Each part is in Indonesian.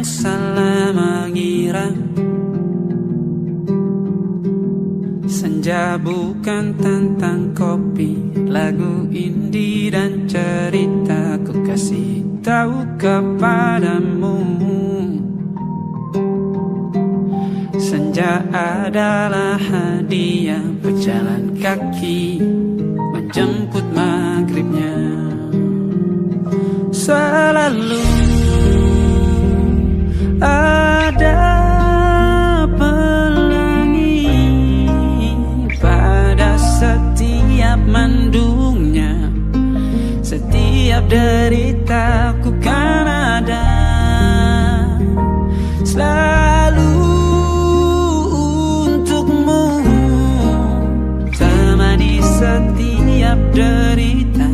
yang salah mengira senja bukan tentang kopi, lagu indie dan cerita ku kasih tahu kepadamu. Senja adalah hadiah berjalan kaki menjemput maghribnya. Selalu ada pelangi pada setiap mendungnya. Setiap deritaku kan ada selalu untukmu, temani setiap derita,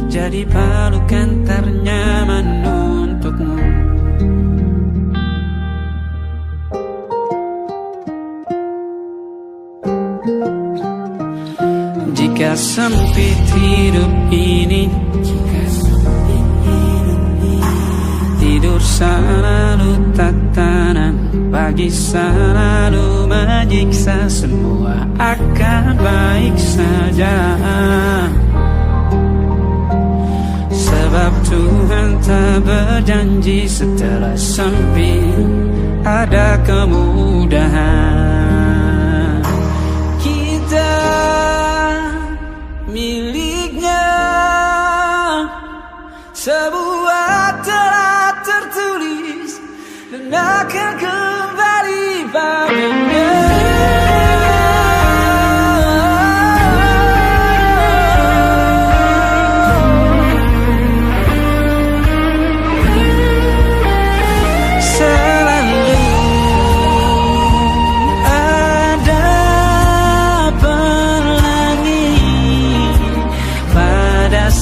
jadi pelukan ternyaman untukmu. Jika sempit hidup ini, tidur selalu tatanan, pagi selalu menyiksa, semua akan baik saja. Sebab Tuhan tak berjanji setelah sempit ada kemudahan. Kita miliknya, sebuah telah tertulis dan akan kembali padanya.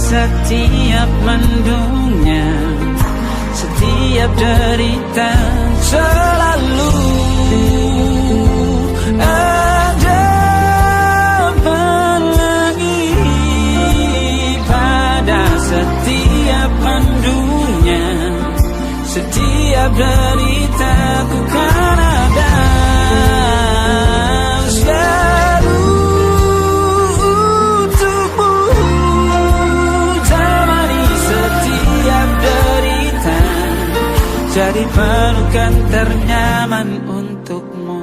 Setiap mendungnya, setiap derita, selalu ada pelangi pada setiap mendungnya. Setiap derita ku kan ada selalu untukmu, jadi pelukan ternyaman untukmu.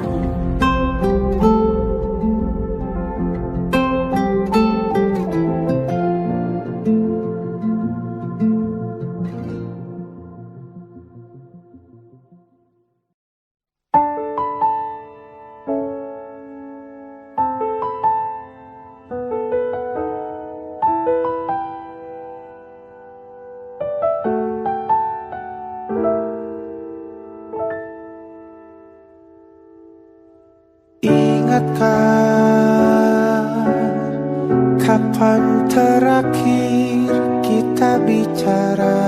Kapan terakhir kita bicara?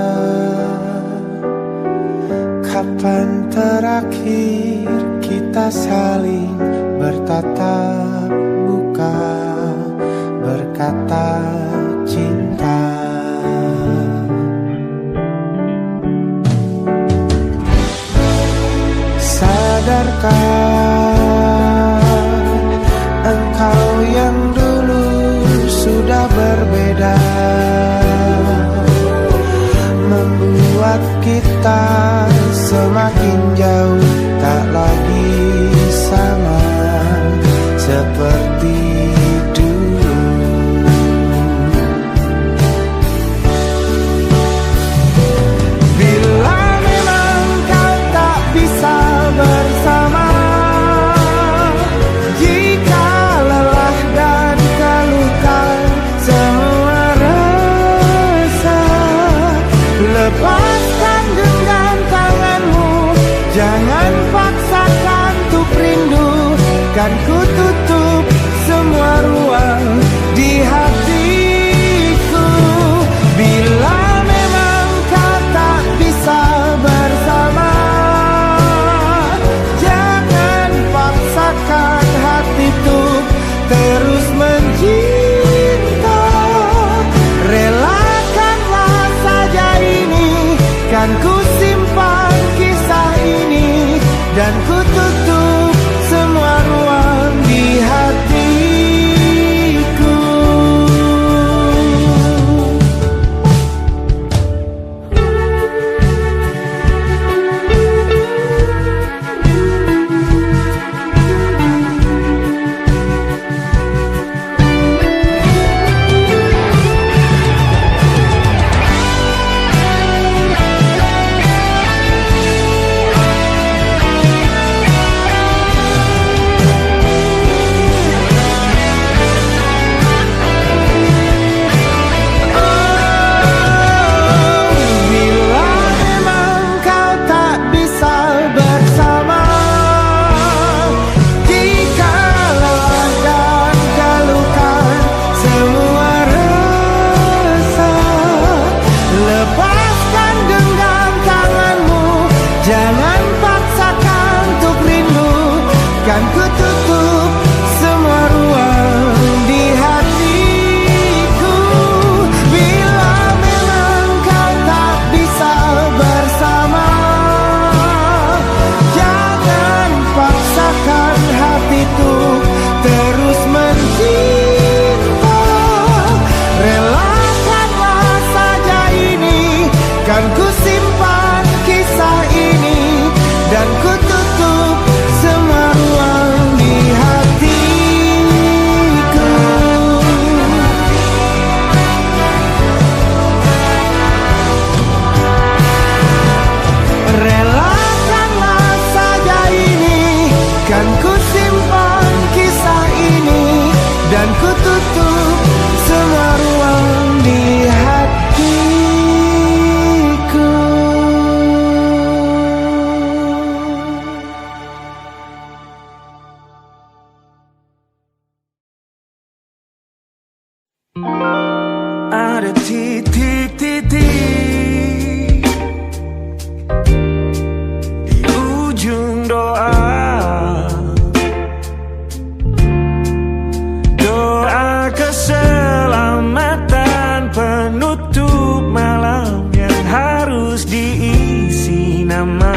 Kapan terakhir kita saling bertatap muka, berkata cinta? Sadarkah engkau yang dulu sudah berbeda, membuat kita semakin jauh, tak lagi sama seperti dulu. Bila memang kau tak bisa bersama, jika lelah dan keluhkan semua rasa, lepaskan genggam tanganmu, jangan paksakan untuk rindu, kan ku tutup semua ruang di hatiku. Bila memang kau tak bisa bersama, jangan paksakan hati untuk terus mencinta. Relakanlah saja ini, kan ku simpan dan ku tutup semua ruang di hatiku. Jangan paksakan untuk rindu, kan ku tutup semua ruang di hatiku. Bila memang kau tak bisa bersama, jangan paksakan hatiku terus mencinta. Relakanlah saja ini, kan ku simpan kisah ini, dan ku tutup semua ruang di hatiku. Relakanlah saja ini, kan ku simpan kisah ini, dan ku tutup semua ruang di hatiku. Ada titik-titik di ujung doa, doa keselamatan penutup malam yang harus diisi nama.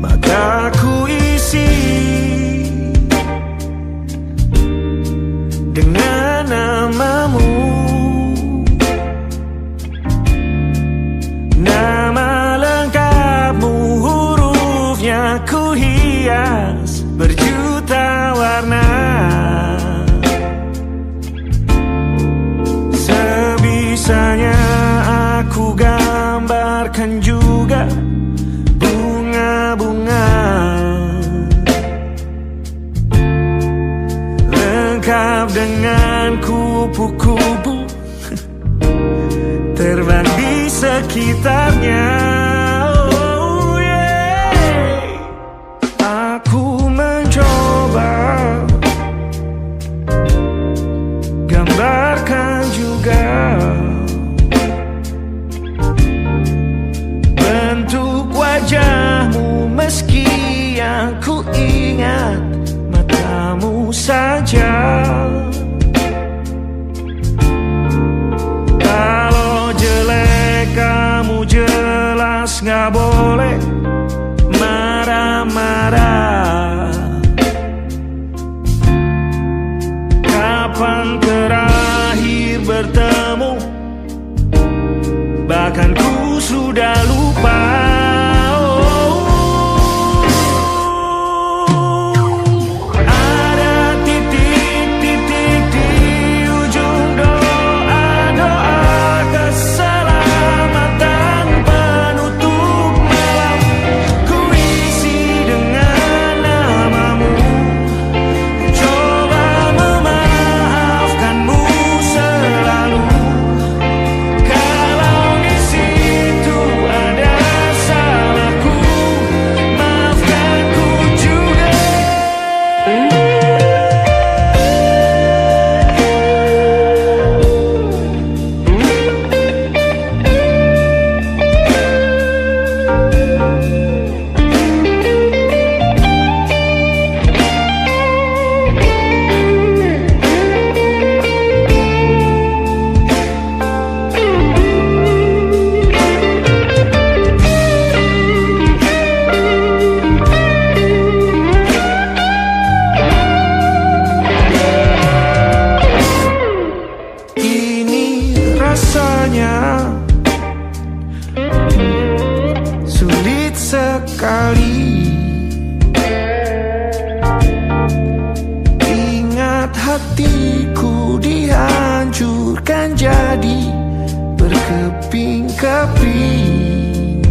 Maka ku isi dengan namamu, nama lengkapmu, hurufnya ku hias berjuta warna. Sebisanya aku gambarkan juga bunga-bunga, lengkap dengan kupu-kupu terbang di sekitarnya. Oh yeah. Aku mencoba gambarkan juga bentuk wajahmu, meski yang ku ingat matamu saja. Kalau jelek kamu jelas gak boleh marah-marah. Kapan terakhir bertemu, bahkan ku sudah lupa. Dengan sekali. Ingat hatiku dihancurkan jadi berkeping-keping.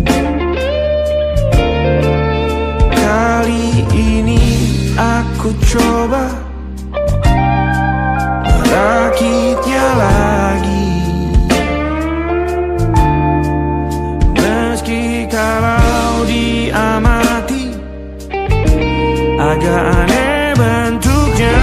Kali ini aku coba merakitnya lagi. Meski kalau diamati agak aneh bentuknya.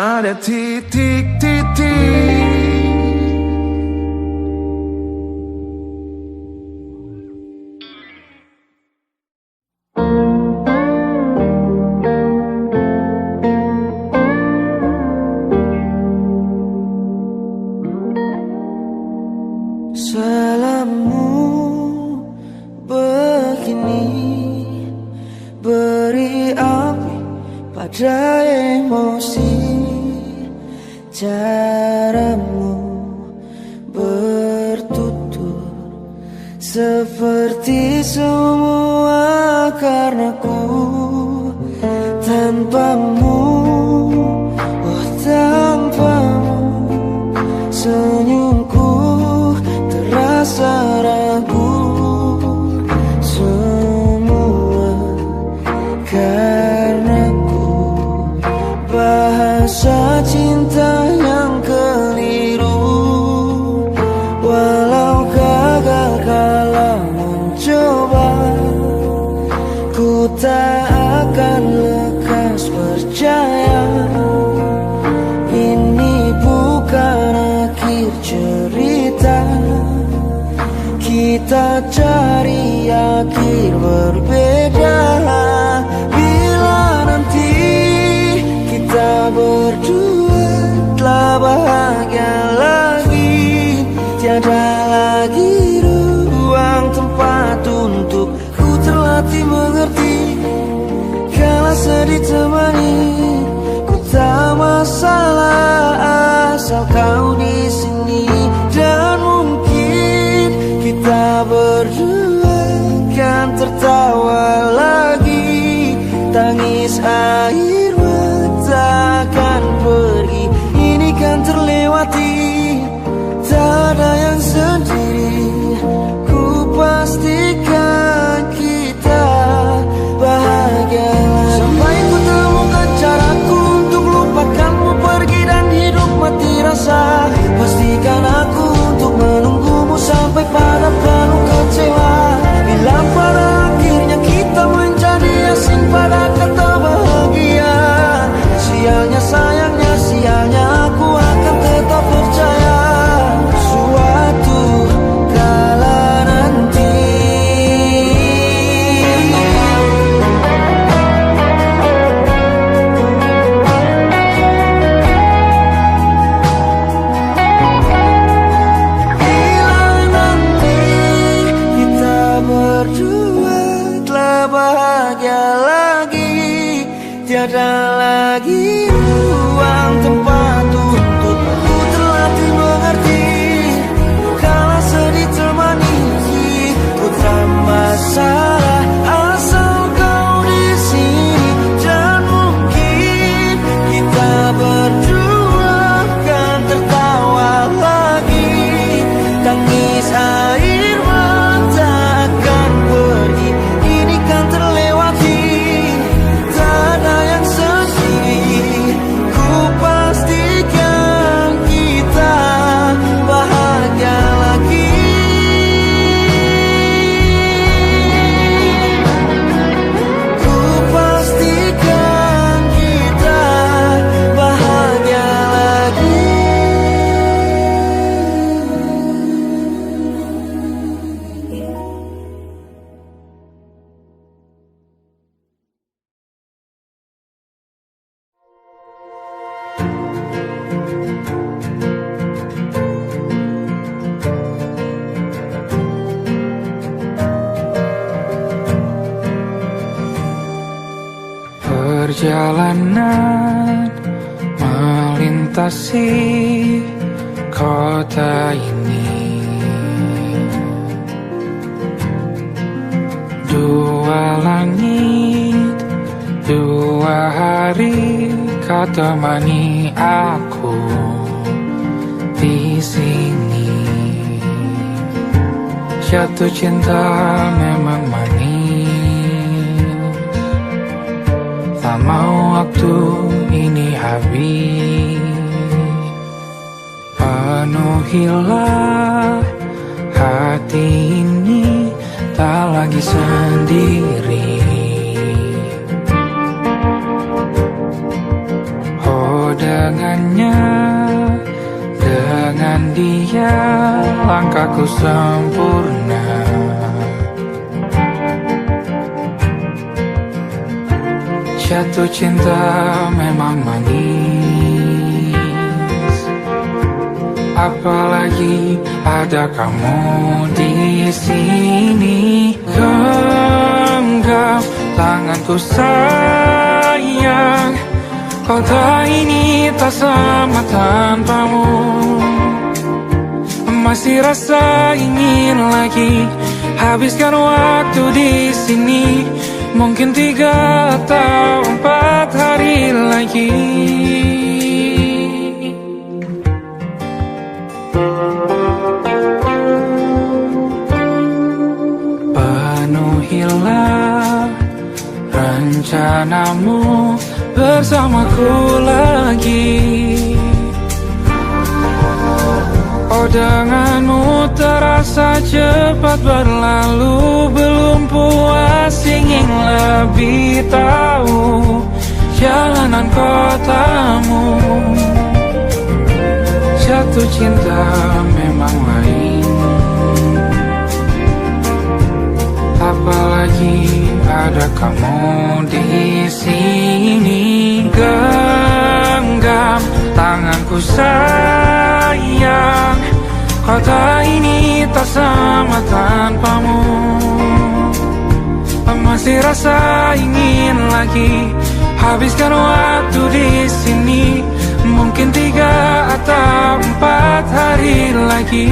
Ada titik-titik. Salahmu begini, beri api pada emosi. Caramu bertutur seperti semua karenaku. Tanpamu, oh tanpamu, senyumku terasa ragu. Semua karenaku, bahasa cinta yang keliru. Walau gagal kala mencoba, ku tak akan lekas percaya. Ini bukan akhir cerita, kita cari akhir berbeda. Bila nanti kita berdua telah bahagia lagi, tiada lagi ruang tempat untuk ku terlatih mengerti. Kala sedih temani, ku tak masalah asal kau di sini. Dan mungkin kita berdua kan tertawa lagi, tangis air mata akan pergi. Ini kan terlewati, tak ada yang sendiri. Ku pastikan kita bahagia lagi. Sampai ku temukan caraku untuk lupakanmu pergi dan hidup mati rasa. Pastikan aku untuk menunggumu sampai pada penuh kecewa. Bila pada akhirnya kita menjadi asing pada kata bahagia, sialnya sayangnya sialnya aku akan tetap percaya. Suatu kala nanti berdua telah bahagia lagi, tiada lagi ruang tempat untuk ku terlatih mengerti. Kala sedih temani, putra masalah asal kau di sini. Dan mungkin Perjalanan melintasi kota ini, dua langit, dua hari kau temani aku di sini. Jatuh cinta memang manis, tak mau waktu ini habis. Penuhilah hati ini, tak lagi sendiri. Oh dengannya, dengan dia langkahku sempurna. Jatuh cinta memang manis, apalagi ada kamu di sini. Genggam tanganku sayang, kota ini tak sama tanpamu. Masih rasa ingin lagi habiskan waktu di sini. Mungkin 3 atau 4 hari lagi. Penuhilah rencanamu bersamaku lagi. Oh denganmu terasa cepat berlalu, belum puas ingin lebih tahu jalanan kotamu. Jatuh cinta memang lain, apalagi ada kamu di sini. Genggam tanganku sayang, kota ini tak sama tanpamu. Masih rasa ingin lagi habiskan waktu di sini. Mungkin 3 atau 4 hari lagi.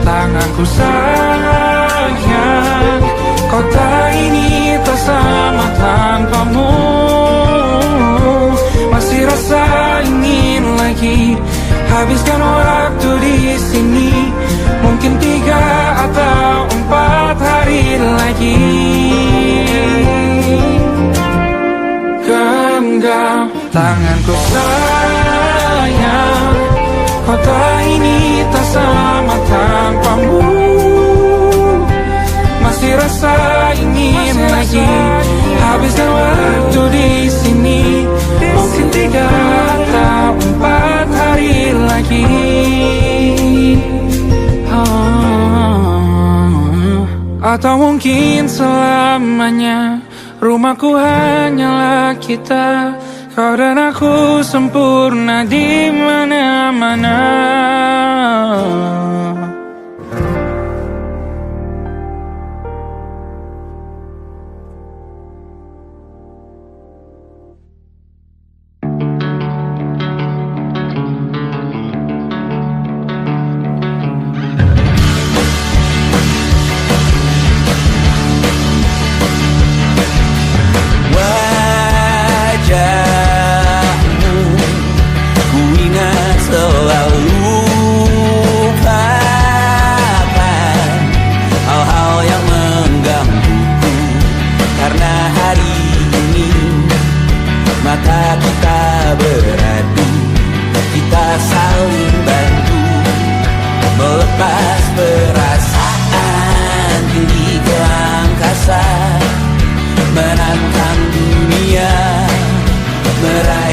Tanganku sayang, kota ini tak sama tanpamu. Masih rasa ingin lagi habiskan waktu di sini. Mungkin 3 atau 4 hari lagi. Genggam tanganku sayang, kota ini tak sama tanpamu. Masih rasa ingin lagi habiskan waktu di sini. Mungkin 3 atau 4 hari lagi. Atau mungkin selamanya. Rumahku hanyalah kita, kau dan aku sempurna di mana-mana. Wajahmu ku ingat selalu.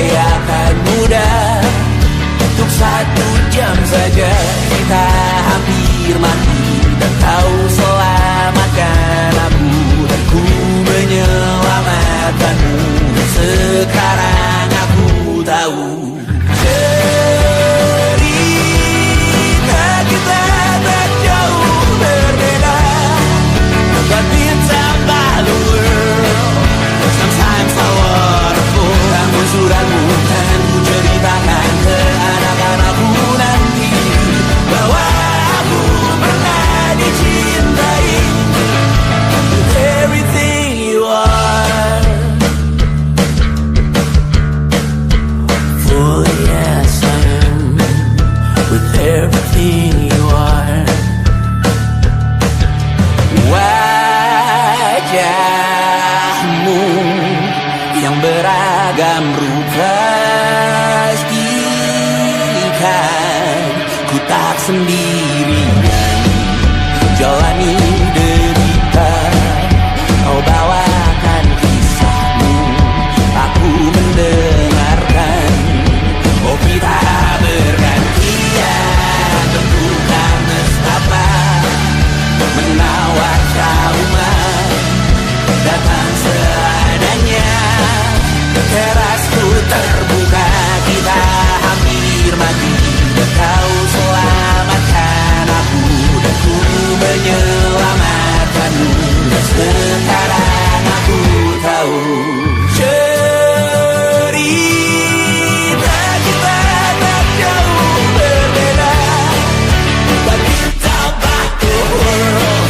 akan mudah. Untuk 1 jam saja kita hampir mati, dan kau selamatkan aku, dan ku menyelamatkanmu. Sekarang aku tahu cerita kita tak jauh berbeda, but bintang the world. Sometimes I waterfall. Namun suratmu kan ku ceritakan ke anak-anakku nanti, bahwa aku pernah dicintai with everything you are. For yes I am with everything you are. Wajahmu yang beragam rupa pastikan ku tak sendirian jalani derita. Kau bawakan kisahmu, aku mendengarkan. Oh kita bergantian tentukan nestapa, menawar trauma datang seadanya. Terasku terbuka, kita hampir mati, dan kau selamatkan aku, dan ku menyelamatkanmu. Dan sekarang aku tahu cerita kita tak jauh berbeda, but it's about the world.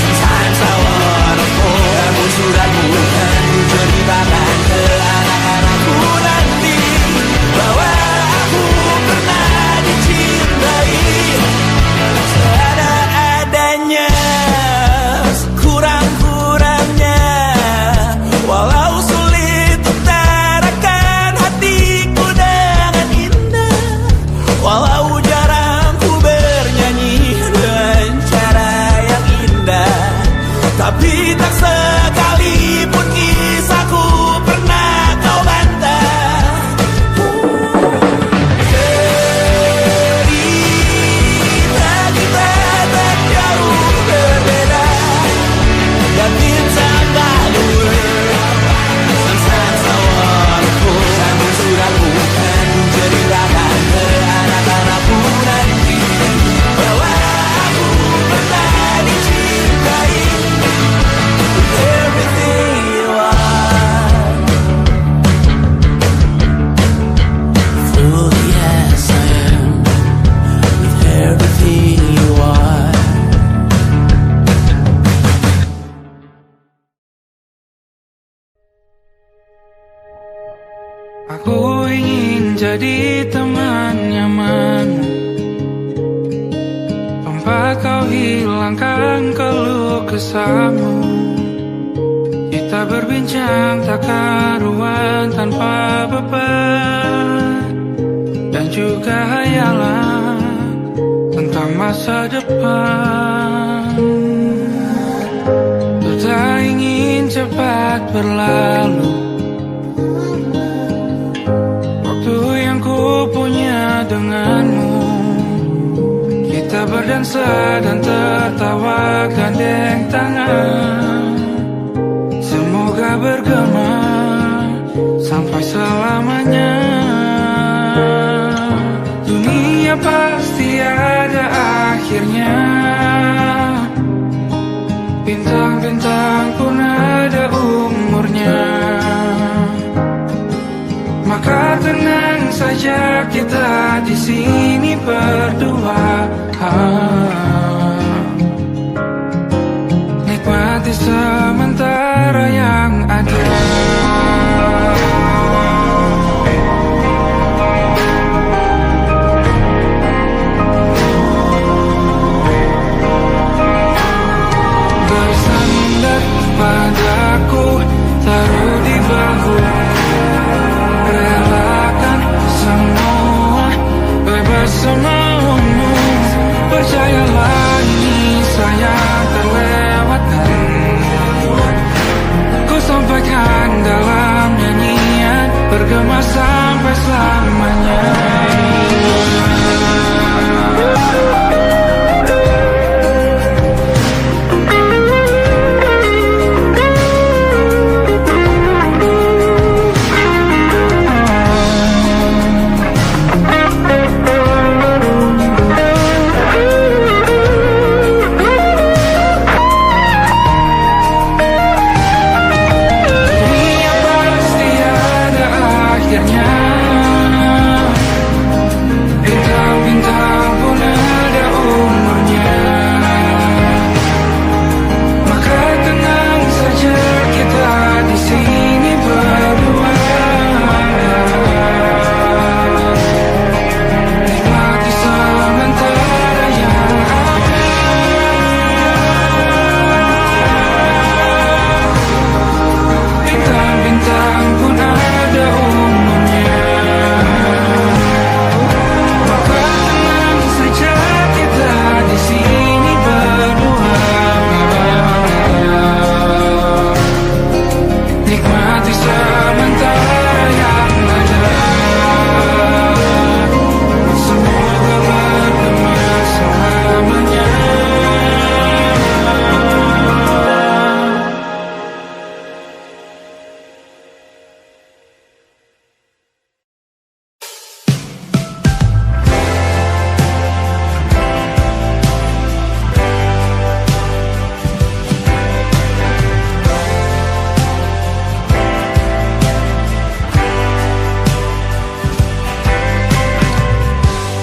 Sometimes I wanna fall. Namun suratmu kan ku ceritakan ke anak-anakku nanti, bahwa aku pernah dicintai seadanya, sekurang-kurangnya. Walau sulit utarakan hatiku dengan indah, walau jarang ku bernyanyi dengan cara yang indah, tapi tak sekalipun kisahku pernah kau bantah. Cerita kita tak jauh berbeda, dan bintang the world. Sometimes I wanna fall. Namun suratmu kan ku ceritakan ke anak-anakku nanti, bahwa aku pernah dicintai with everything you are. For yes I am with everything you are. Aku ingin jadi teman nyamanmu, tempat kau hilangkan keluh kesahmu. Kita berbincang tak karuan tanpa beban, dan juga hayalan tentang masa depan. Ku tak ingin cepat berlalu waktu yang ku punya denganmu. Kita berdansa dan tertawa gandeng tangan, semoga bergema sampai selamanya. Dunia pasti ada akhirnya, bintang-bintang pun ada umurnya. Maka tenang saja kita di sini berdua, nikmati sementara yang ada. Bersandar padaku, taruh di bahu, relakan semua, bebas semaumu, percayalah. bergema sampai selamanya.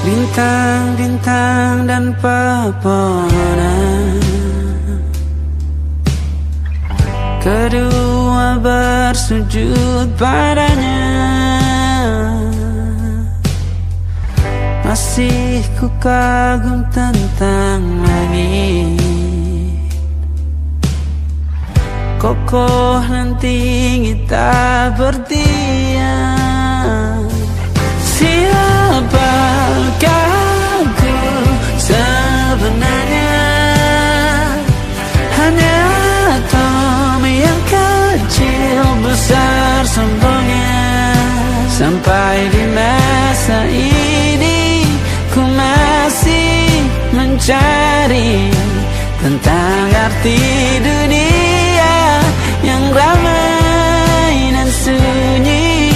Bintang-bintang dan pepohonan, kedua bersujud padanya. Masih ku kagum tentang langit, kokoh dan tinggi tak berdiam. Siapakah aku sebenarnya? Hanya atom yang kecil besar sombongnya. Sampai di masa ini ku masih mencari tentang arti dunia yang ramai dan sunyi.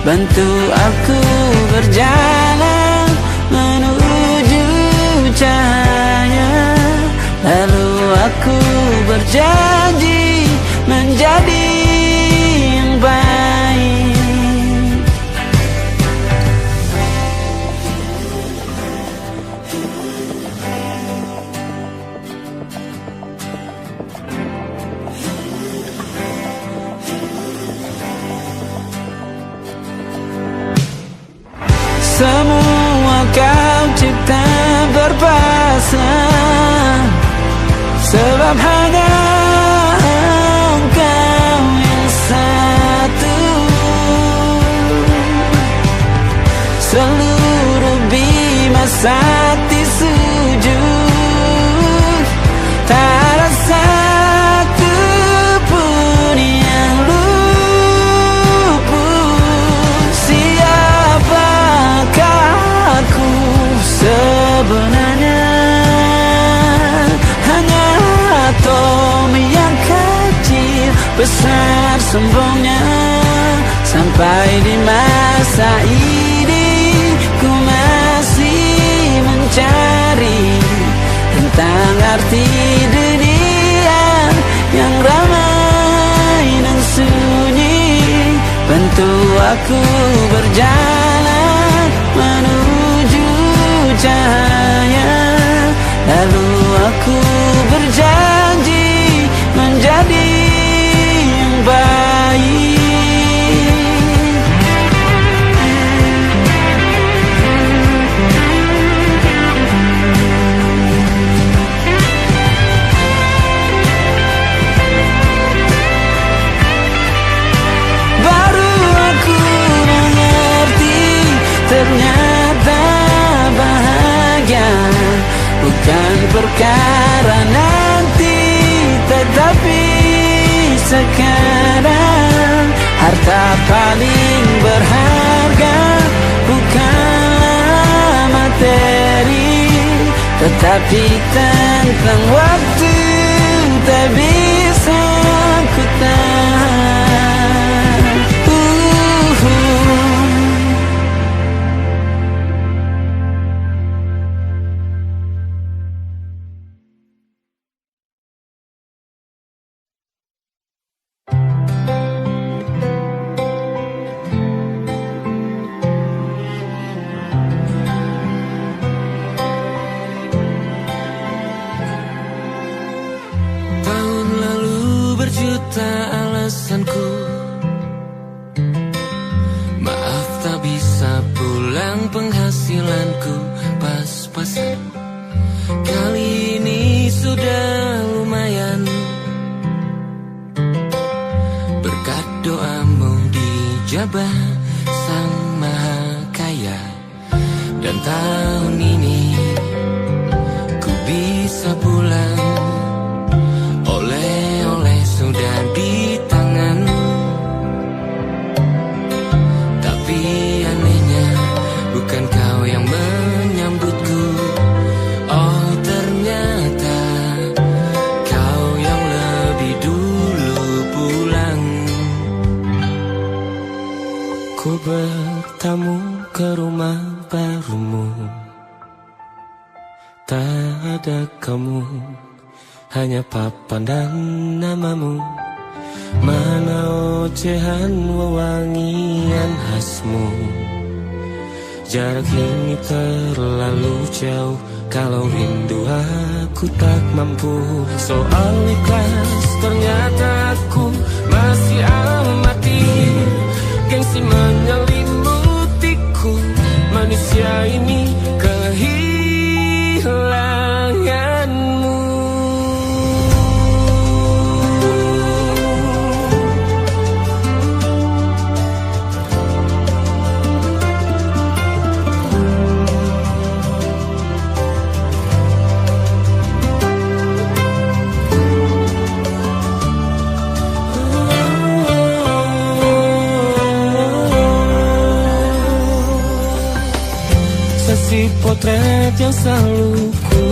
Bantu aku berjalan menuju cahaya, lalu aku berjanji menjadi yang baik. Semua kau cipta berpasang, sebab hanya engkau yang satu. Seluruh bima sakti sujud, tak ada satu pun yang luput. Siapakah aku sebenarnya? Hanya atom yang kecil besar sombongnya. Sampai di masa ini ku masih mencari tentang arti dunia yang ramai dan sunyi. Bantu aku berjalan menuju cahaya, lalu aku berjanji menjadi yang baik. Baru aku mengerti, ternyata bahagia bukan perkara nanti, tetapi sekarang. Harta paling tapi tentang waktu tak bisa ku tahan. Tahun lalu berjuta alasanku, maaf tak bisa pulang, penghasilanku pas-pasan. Kali ini sudah lumayan, berkat doamu dijabah Sang Maha Kaya. Dan tahun ini ku bisa pulang, oleh-oleh sudah di tangan. Tapi anehnya bukan kau yang menyambutku, oh ternyata kau yang lebih dulu pulang. Ku bertamu ke rumah barumu, tak ada kamu, hanya papan dan namamu. Mana ocehan wewangian khasmu. Jarak ini terlalu jauh, kalau rindu aku tak mampu. Soal ikhlas ternyata aku masih amati, gengsi menyelimutiku, manusia ini kehilanganmu. Sesi potret yang selalu ku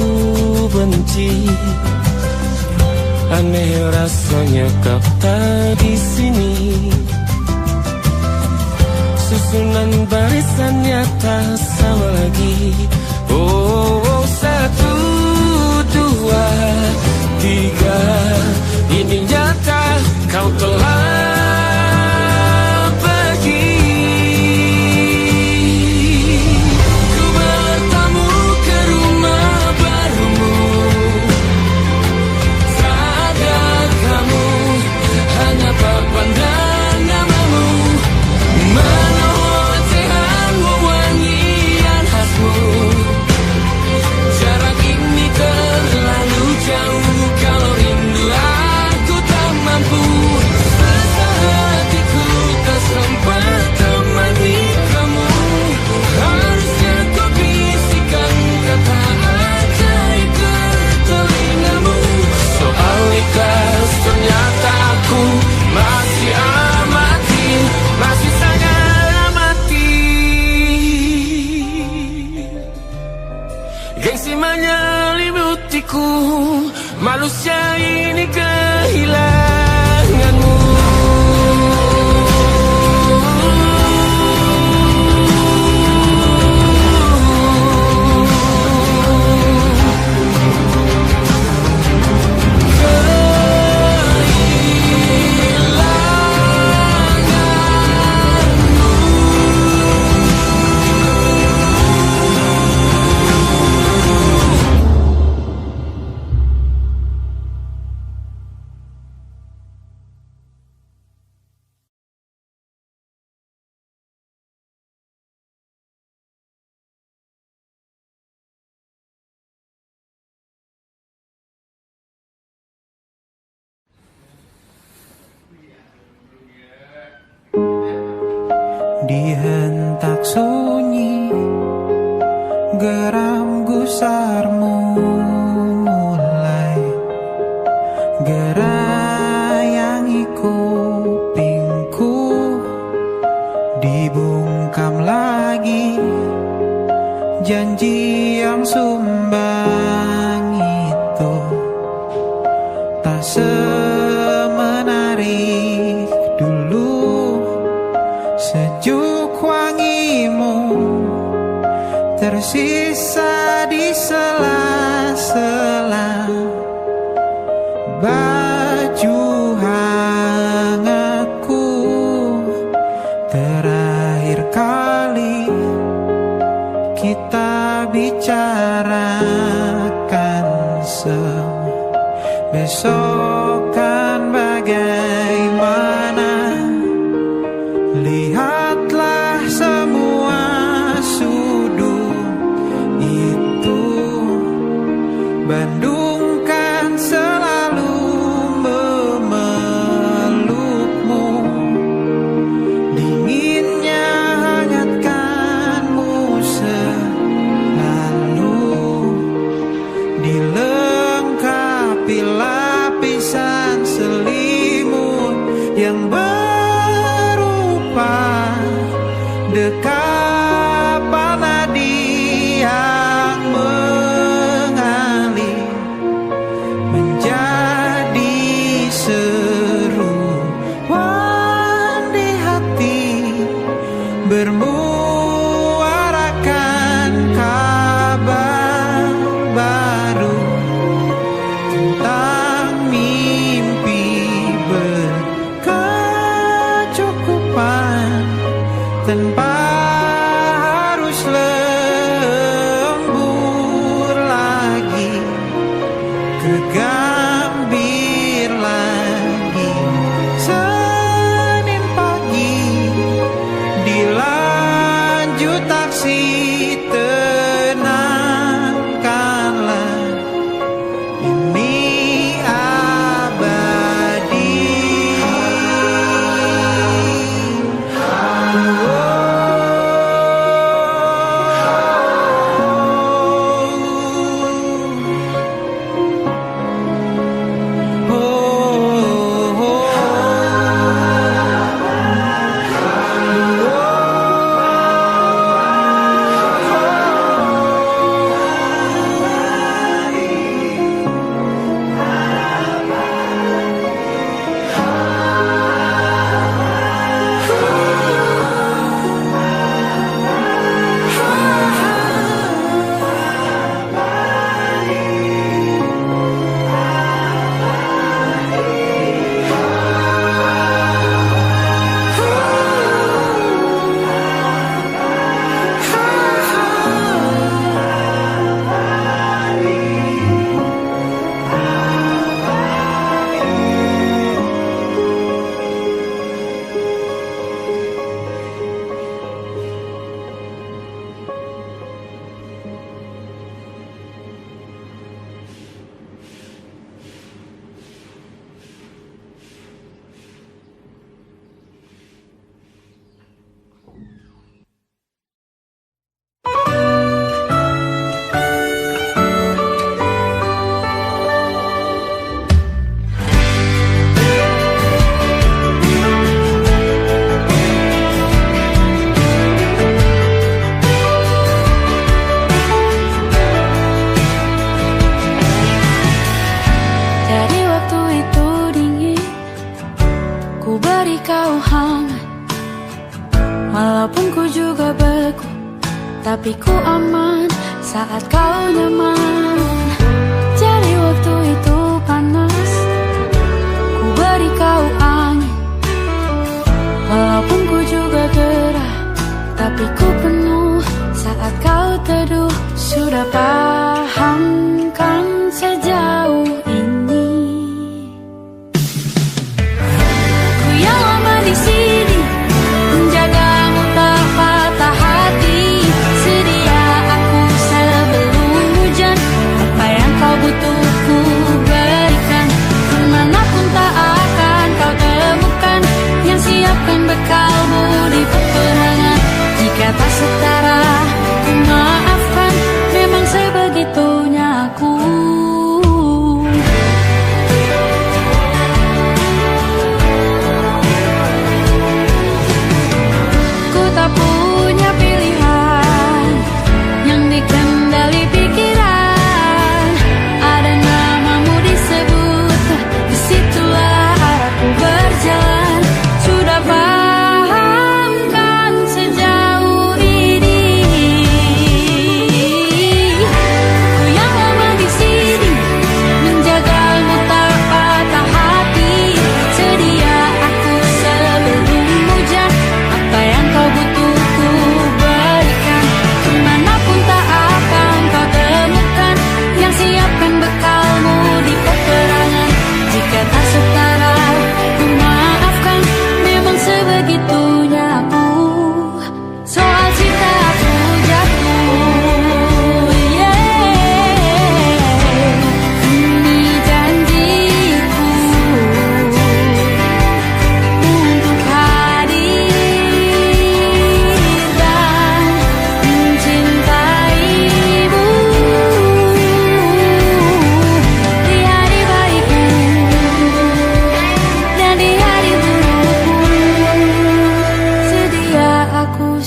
benci, aneh rasanya kau tak di sini. Susunan barisannya tak sama lagi. Oh, 1, 2, 3, ini nyata kau telah pergi. Ku bertamu ke rumah barumu, tak ada kamu, hanya papan dan namamu. Mana ocehan wewangian khasmu. Jarak ini terlalu jauh, kalau rindu aku tak mampu. Rasa hatiku tak sempat temani kamu, harusnya kau bisikan kata ajaib ke telingamu. Soal ikhlas ternyata aku masih amati, masih sangat amati. Gengsi menyelimutiku, manusia ini kehilanganmu. Dihentak sunyi, geram gusarmu mulai gerayangi kupingku, dibungkam lagi janji yang sumbang. tersisa di sela-sela baju hangatku. Terakhir kali kita bicarakan semua, besok kan bagaimana. Lihatlah semua sudut itu, Bandung kan selalu memelukmu. Dinginnya hangatkanmu selalu, dilengkapi lapisan selimut yang berupa dekapan nadi yang mengalir menjadi seruan di hati, bermuarakan kabar baru tentang mimpi berkecukupan tanpa harus lembur lagi, kegambir lagi. Senin pagi dilanjut taksi, tenangkanlah ini abadi. Dari waktu itu dingin, ku beri kau hangat. Walaupun ku juga beku, tapi ku aman saat kau nyaman. Jadi waktu itu panas, ku beri kau angin. Walaupun ku juga gerah, tapi ku penuh saat kau teduh. Sudah paham kan sejauh ini, ku yang lama di sini menjagamu tak patah hati. Sedia aku sebelum hujan, apa yang kau butuh ku berikan. Kemanapun tak akan kau temukan yang siapkan bekalmu di peperangan. Jika tak setara ku maafkan, memang sebelum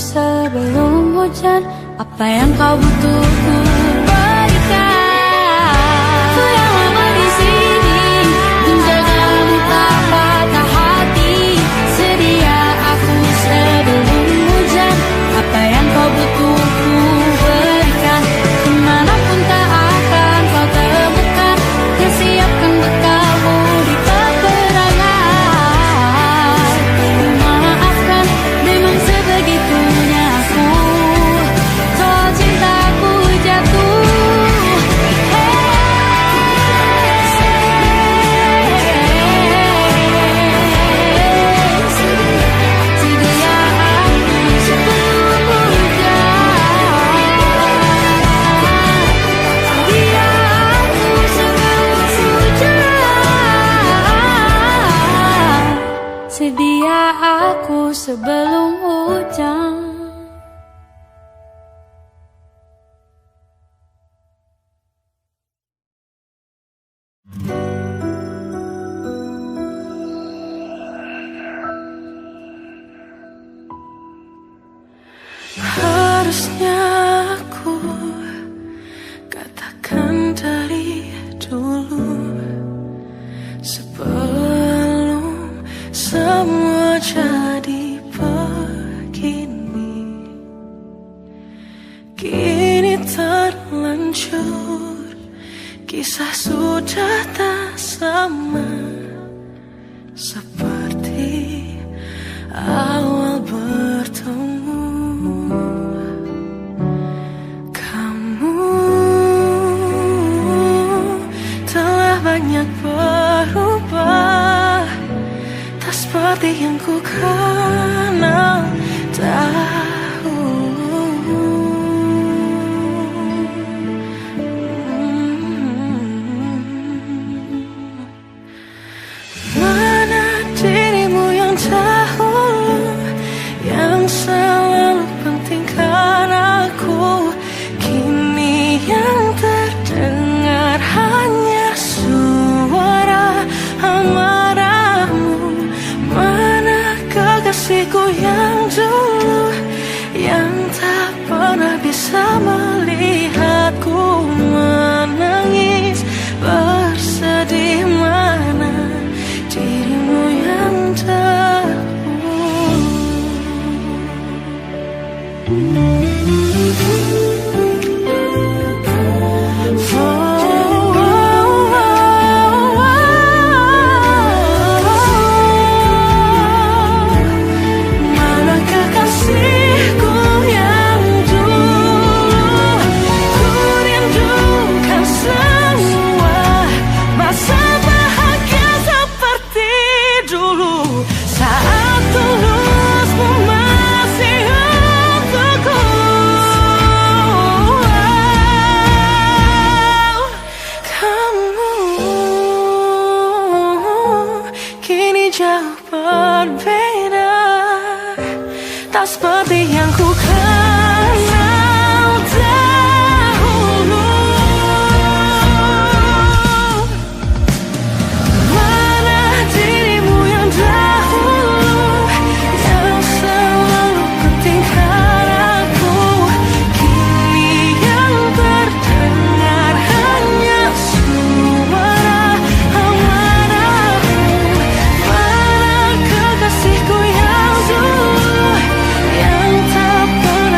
sebelum hujan. Apa yang kau butuh ku berikan. Ku yang lama di sini menjagamu tak patah hati. Sedia aku sebelum hujan. Apa yang kau butuh ku berikan. Kemanapun tak akan kau temukan. Yang siapkan bekalmu di peperangan. Maafkan memang sebegitunya aku. Soal cintaku jatuh. Sedia aku sebelum hujan. Sedia aku sebelum hujan. Sedia aku sebelum hujan. Harusnya aku katakan dari dulu, sebelum semua jadi begini. Kini terlanjur, kisah sudah tak sama seperti awal bertemu. Kamu telah banyak berubah, tak seperti yang ku kenal dahulu. Mana dirimu yang dahulu, yang selalu pentingkan aku. Kini yang terdengar hanya suara amarahmu. Mana kekasihku yang dulu, yang tak pernah bisa melihatku menangis bersedih. Mana dirimu yang dahulu. Mana kekasihku yang dulu, ku rindukan semua masa bahagia seperti dulu. Saat tulusmu masih untukku. Kamu kini jauh berbeda, tak seperti yang ku kenal dahulu. Mana dirimu yang dahulu, yang selalu pentingkan aku. Kini yang terdengar hanya suara amarahmu. Mana kekasihku yang dulu, yang tak pernah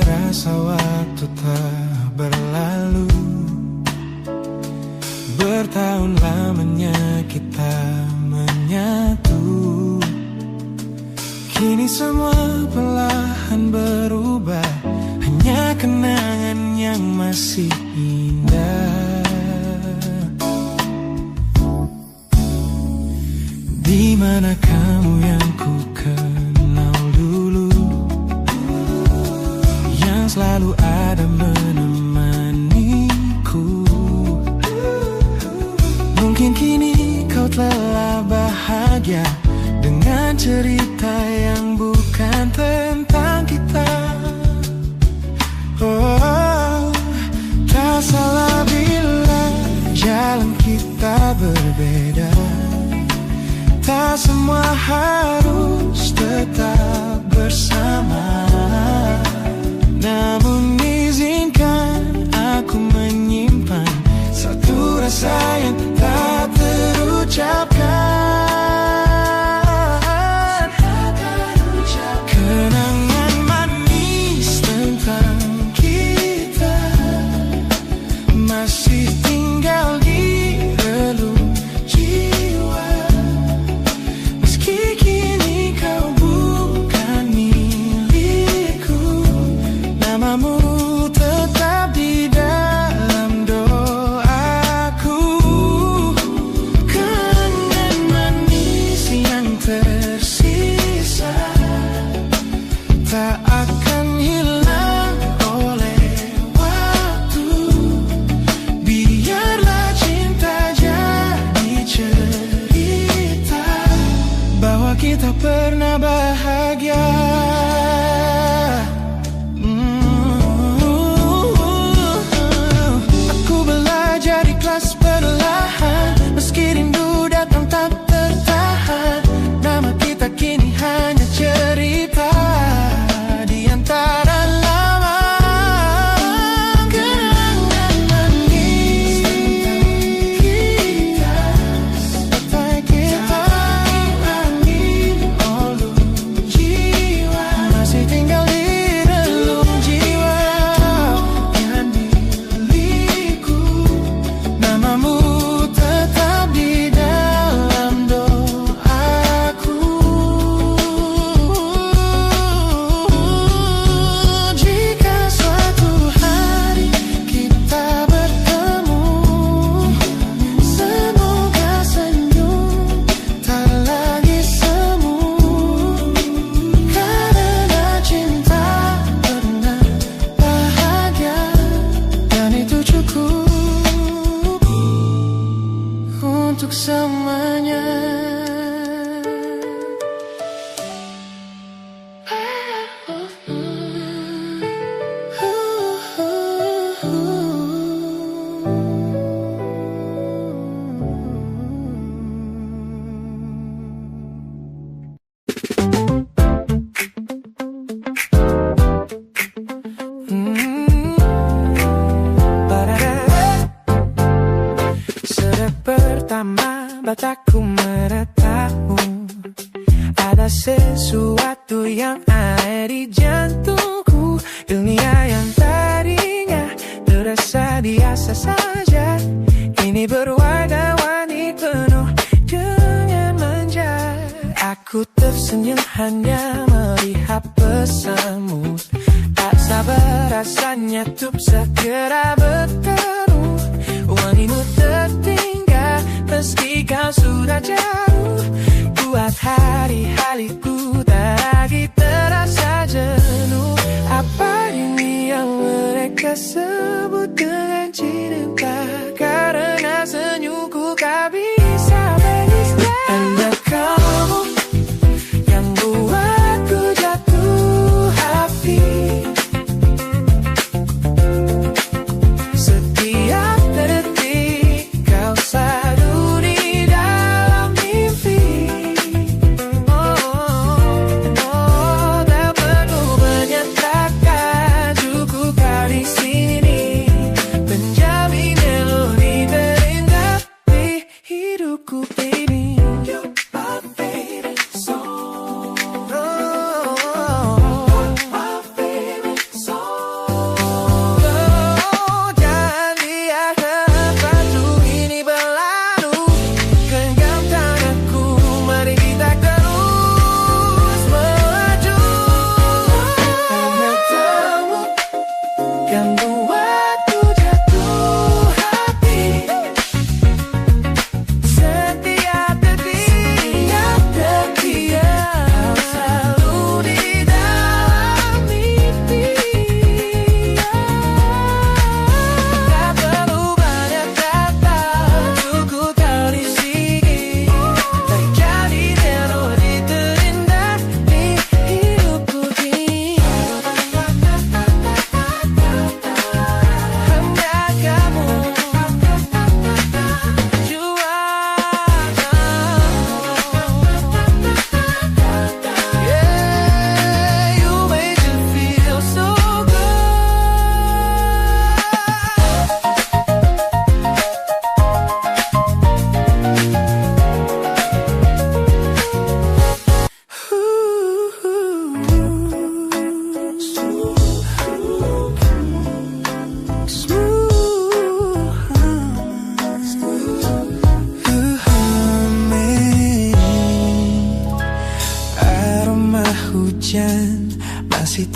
terasa waktu tak berlalu. Bertahun lamanya kita menyatu. Kini semua perlahan berubah, hanya kenangan yang masih indah. Di mana kamu yang ku kenal dulu, yang selalu ada menemaniku. Mungkin kini kau telah bahagia dengan cerita yang bukan tentang kita. Oh, tak salah bila jalan kita berbeda. Tak semua harus tetap bersama. Namun izinkan aku menyimpan satu rasa yang tak terucapkan. Kenangan manis tentang kita masih tinggal di relung jiwa. Meski kini kau bukan milikku, namamu tetap di dalam doaku. Kenangan manis yang tersisa tak akan hilang oleh waktu. Biarlah cinta jadi cerita bahwa kita pernah bahagia. Aku belajar ikhlas perlahan, meski rindu datang tak tertahan. Nama kita kini hanya cerita di antara lama. Kenangan manis tentang kita, seperti kita angin olung jiwa, masih tinggal di relung jiwa yang milikku. Namamu tetap di dalam doaku. Jika suatu hari kita bertemu, semoga senyum tak lagi semu. Karena cinta pernah bahagia, dan itu cukup untuk selamanya. Sejak pertama mataku meratamu, ada sesuatu yang ada di jantungku. Dunia yang tadinya terasa biasa saja, kini berwarna-warni penuh dengan manja. Aku tersenyum hanya melihat pesanmu, tak sabar rasanya untuk segera bertemu. Wangimu tertinggal meski kau sudah jauh, buat hari-hariku tak lagi terasa jenuh. Apa ini yang mereka sebut dengan cinta? Karena senyumku tak bisa beristirahat. Anda kamu yang buatku jatuh hati. Setiap detik kau selalu di dalam mimpi. Tak perlu menyatakan cukup kau di sini.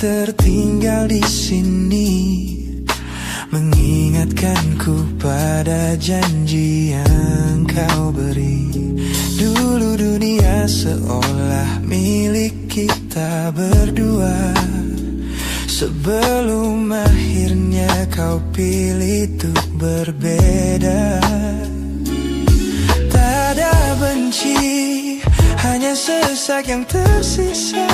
tertinggal di sini, mengingatkanku pada janji yang kau beri. Dulu dunia seolah milik kita berdua, sebelum akhirnya kau pilih untuk berbeda. Tak ada benci, hanya sesak yang tersisa,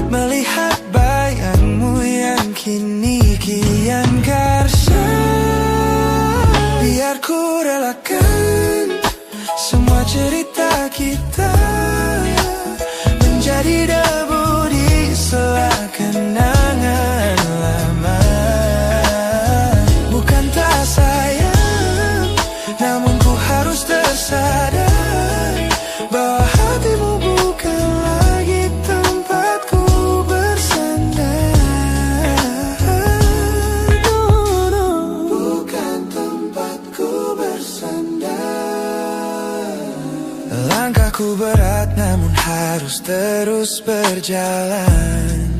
melihat bayangmu yang kini kian karsa. Biar ku relakan semua cerita kita menjadi debu di sela kenangan lama. Bukan tak sayang, namun ku harus tersadar bahwa hatimu bukan lagi tempatku bersandar. Bukan tempatku bersandar. Langkahku berat namun harus terus berjalan,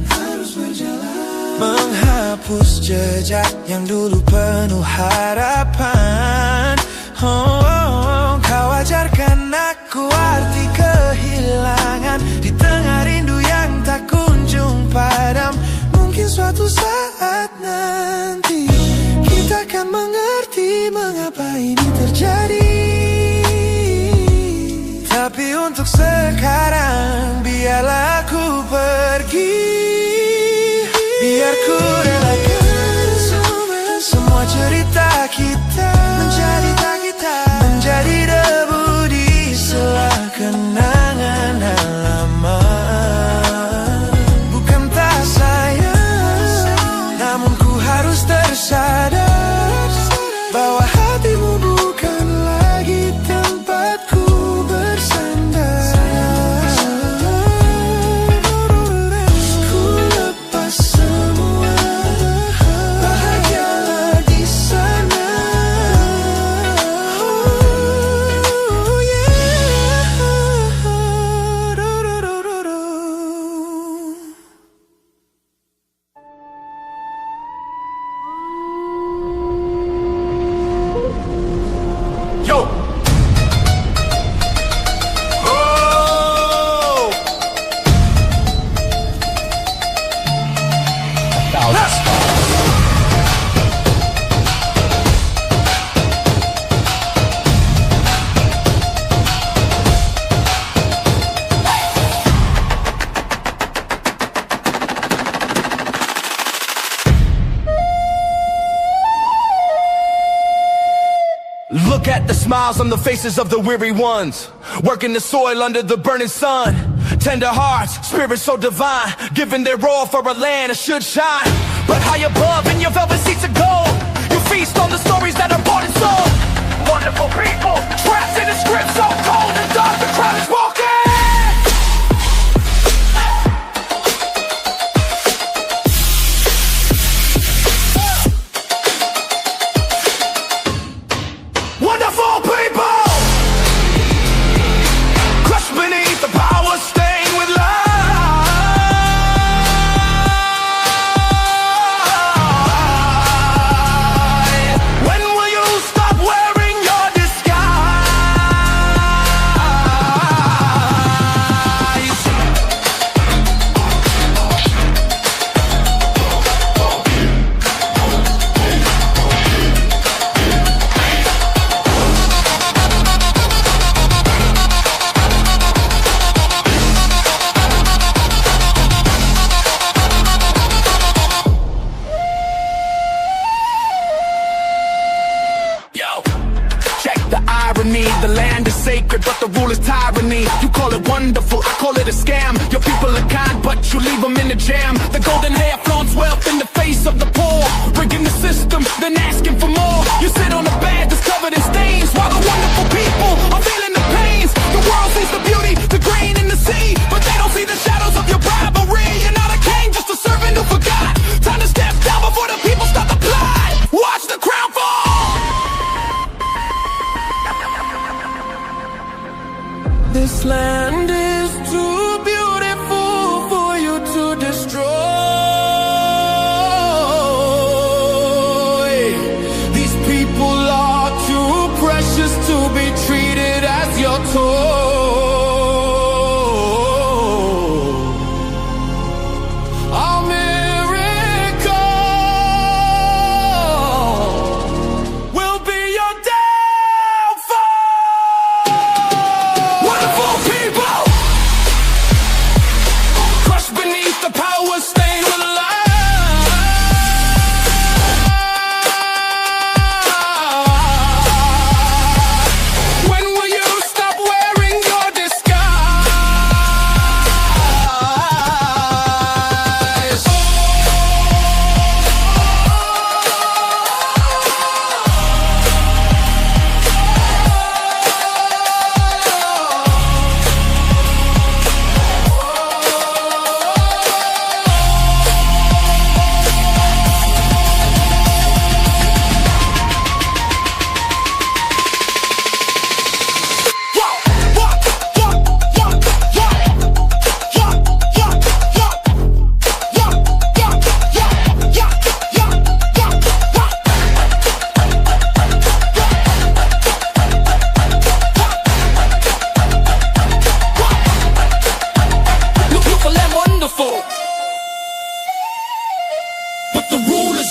menghapus jejak yang dulu penuh harapan. Kau ajarkan aku arti kehilangan di tengah rindu yang tak kunjung padam. Mungkin suatu saat nanti kita akan mengerti mengapa ini terjadi. Tapi untuk sekarang biarlah aku pergi. Biar ku relakan semua cerita kita menjadi debu di sela kenangan lama. Bukan tak sayang, namun ku harus tersadar bahwa hatimu bukan lagi tempatku bersandar. Ku lepas semua, bahagialah di sana. Oh yeah. Yo! Oh! Look at the smiles on the faces of the weary ones, working the soil under the burning sun. Tender hearts, spirits so divine, giving their all for a land that should shine. But high above in your velvet seats of gold, you feast on the stories that are bought and sold. Wonderful people, trapped in a script so cold and dark, the crowd is walking. Wonderful people, crushed beneath the power stained with light. When will you stop wearing your disguise? Yo, check the irony. The land is sacred, but the rule is tyranny. You call it wonderful, I call it a scam. Your people are kind, but you leave them in the jam. The golden hair flaunts wealth in the face of the poor, rigging the system, then asking for more. You sit on a bed that's covered in stains, while the wonderful people are feeling the pains. The world sees the beauty, the grain in the sea, but they don't see the shadows of your bribery. You're not a king, just a servant who forgot. Time to step down before the people start to plot. Watch the crown fall. This land is too beautiful for you to destroy.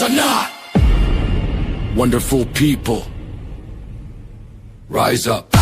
are not. Wonderful people, rise up.